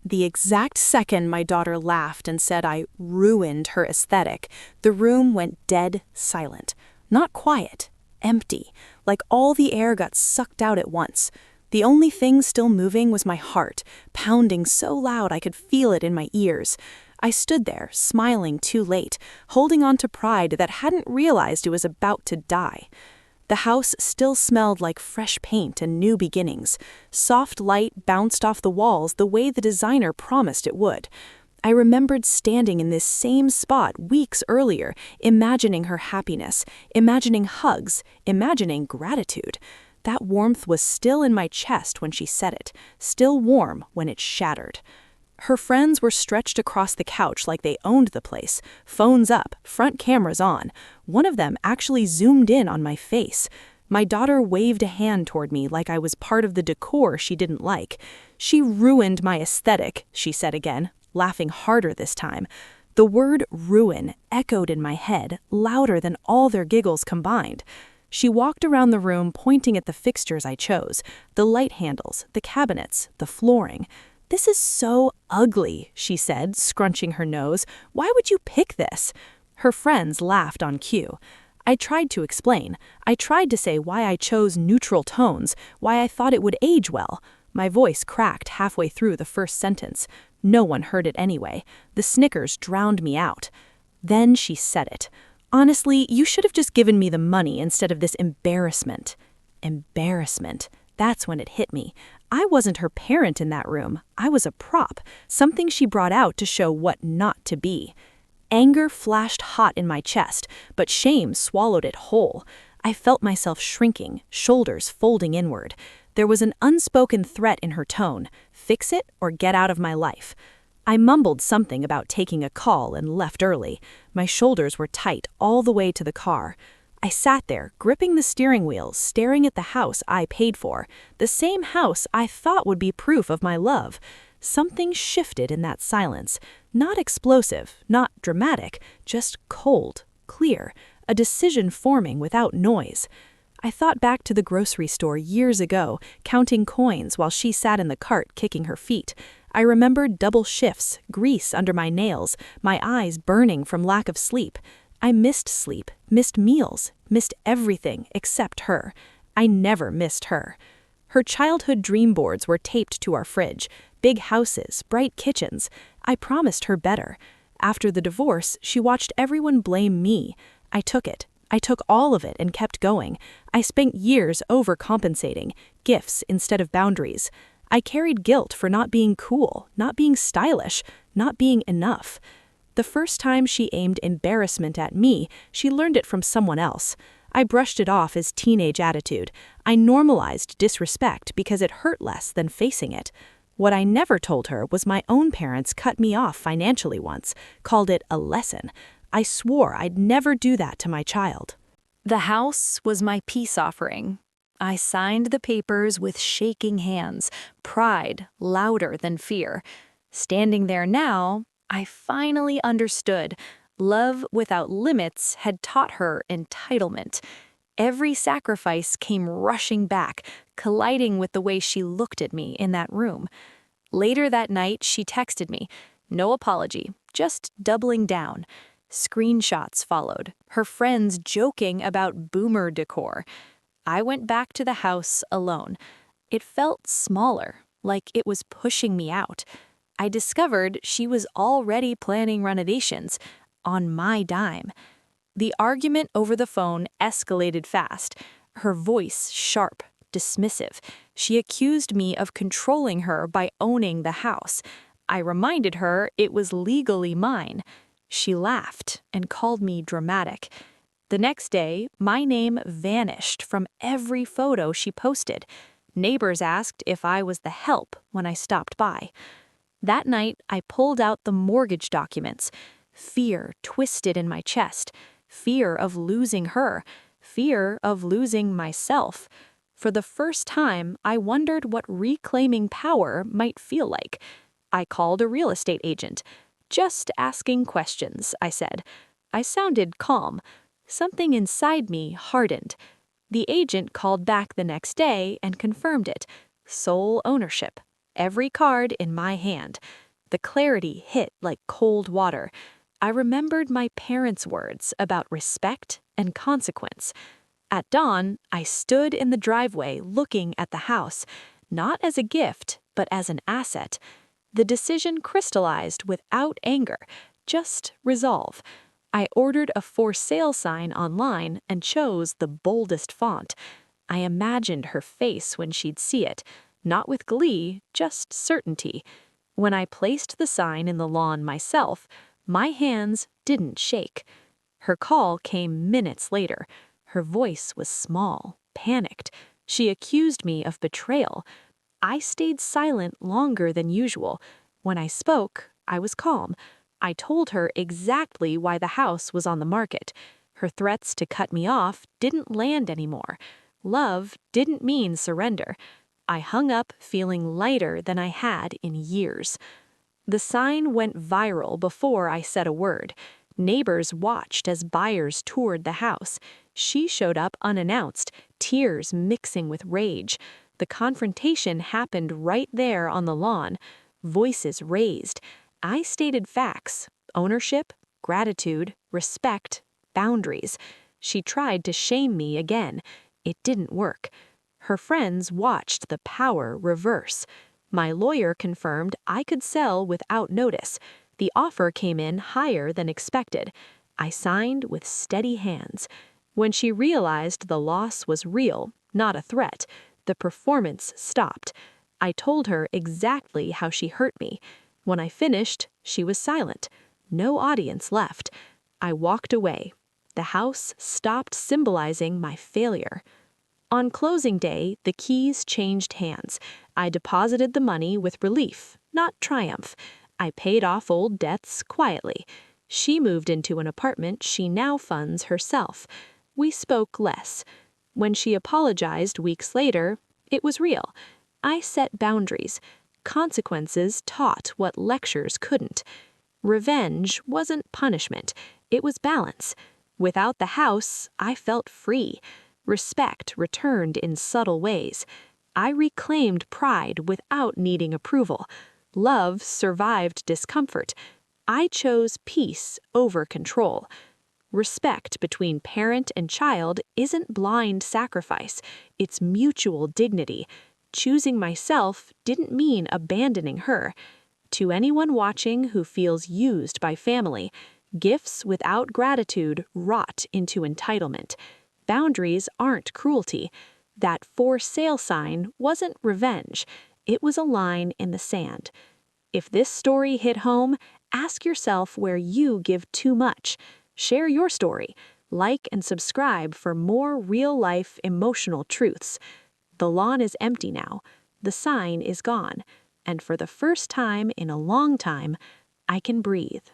The exact second my daughter laughed and said I ruined her aesthetic, the room went dead silent. Not quiet, empty, like all the air got sucked out at once. The only thing still moving was my heart, pounding so loud I could feel it in my ears. I stood there, smiling too late, holding on to pride that hadn't realized it was about to die. The house still smelled like fresh paint and new beginnings. Soft light bounced off the walls the way the designer promised it would. I remembered standing in this same spot weeks earlier, imagining her happiness, imagining hugs, imagining gratitude. That warmth was still in my chest when she said it, still warm when it shattered. Her friends were stretched across the couch like they owned the place, phones up, front cameras on. One of them actually zoomed in on my face. My daughter waved a hand toward me like I was part of the decor she didn't like. "She ruined my aesthetic," she said again, laughing harder this time. The word ruin echoed in my head, louder than all their giggles combined. She walked around the room pointing at the fixtures I chose, the light handles, the cabinets, the flooring. "This is so ugly," she said, scrunching her nose. "Why would you pick this?" Her friends laughed on cue. I tried to explain. I tried to say why I chose neutral tones, why I thought it would age well. My voice cracked halfway through the first sentence. No one heard it anyway. The snickers drowned me out. Then she said it. "Honestly, you should have just given me the money instead of this embarrassment." Embarrassment. That's when it hit me. I wasn't her parent in that room. I was a prop, something she brought out to show what not to be. Anger flashed hot in my chest, but shame swallowed it whole. I felt myself shrinking, shoulders folding inward. There was an unspoken threat in her tone. Fix it or get out of my life. I mumbled something about taking a call and left early. My shoulders were tight all the way to the car. I sat there, gripping the steering wheel, staring at the house I paid for, the same house I thought would be proof of my love. Something shifted in that silence. Not explosive, not dramatic, just cold, clear, a decision forming without noise. I thought back to the grocery store years ago, counting coins while she sat in the cart kicking her feet. I remembered double shifts, grease under my nails, my eyes burning from lack of sleep. I missed sleep, missed meals, missed everything except her. I never missed her. Her childhood dream boards were taped to our fridge. Big houses, bright kitchens. I promised her better. After the divorce, she watched everyone blame me. I took it. I took all of it and kept going. I spent years overcompensating, gifts instead of boundaries. I carried guilt for not being cool, not being stylish, not being enough. The first time she aimed embarrassment at me, she learned it from someone else. I brushed it off as teenage attitude. I normalized disrespect because it hurt less than facing it. What I never told her was my own parents cut me off financially once, called it a lesson. I swore I'd never do that to my child. The house was my peace offering. I signed the papers with shaking hands, pride louder than fear. Standing there now, I finally understood. Love without limits had taught her entitlement. Every sacrifice came rushing back, colliding with the way she looked at me in that room. Later that night, she texted me. No apology, just doubling down. Screenshots followed, her friends joking about boomer decor. I went back to the house alone. It felt smaller, like it was pushing me out. I discovered she was already planning renovations, on my dime. The argument over the phone escalated fast, her voice sharp, dismissive. She accused me of controlling her by owning the house. I reminded her it was legally mine. She laughed and called me dramatic. The next day, my name vanished from every photo she posted. Neighbors asked if I was the help when I stopped by. That night, I pulled out the mortgage documents. Fear twisted in my chest. Fear of losing her. Fear of losing myself. For the first time, I wondered what reclaiming power might feel like. I called a real estate agent. "Just asking questions," I said. I sounded calm. Something inside me hardened. The agent called back the next day and confirmed it. Sole ownership. every card in my hand. The clarity hit like cold water. I remembered my parents' words about respect and consequence. At dawn, I stood in the driveway looking at the house, not as a gift, but as an asset. The decision crystallized without anger, just resolve. I ordered a for sale sign online and chose the boldest font. I imagined her face when she'd see it, not with glee, just certainty. When I placed the sign in the lawn myself, my hands didn't shake. Her call came minutes later. Her voice was small, panicked. She accused me of betrayal. I stayed silent longer than usual. When I spoke, I was calm. I told her exactly why the house was on the market. Her threats to cut me off didn't land anymore. Love didn't mean surrender. I hung up feeling lighter than I had in years. The sign went viral before I said a word. Neighbors watched as buyers toured the house. She showed up unannounced, tears mixing with rage. The confrontation happened right there on the lawn. Voices raised. I stated facts: ownership, gratitude, respect, boundaries. She tried to shame me again. It didn't work. Her friends watched the power reverse. My lawyer confirmed I could sell without notice. The offer came in higher than expected. I signed with steady hands. When she realized the loss was real, not a threat, the performance stopped. I told her exactly how she hurt me. When I finished, she was silent. No audience left. I walked away. The house stopped symbolizing my failure. On closing day, the keys changed hands. I deposited the money with relief, not triumph. I paid off old debts quietly. She moved into an apartment she now funds herself. We spoke less. When she apologized weeks later, it was real. I set boundaries. Consequences taught what lectures couldn't. Revenge wasn't punishment. It was balance. Without the house, I felt free. Respect returned in subtle ways. I reclaimed pride without needing approval. Love survived discomfort. I chose peace over control. Respect between parent and child isn't blind sacrifice. It's mutual dignity. Choosing myself didn't mean abandoning her. To anyone watching who feels used by family, gifts without gratitude rot into entitlement. Boundaries aren't cruelty. That for sale sign wasn't revenge. It was a line in the sand. If this story hit home, ask yourself where you give too much. Share your story. Like and subscribe for more real-life emotional truths. The lawn is empty now. The sign is gone. And for the first time in a long time, I can breathe.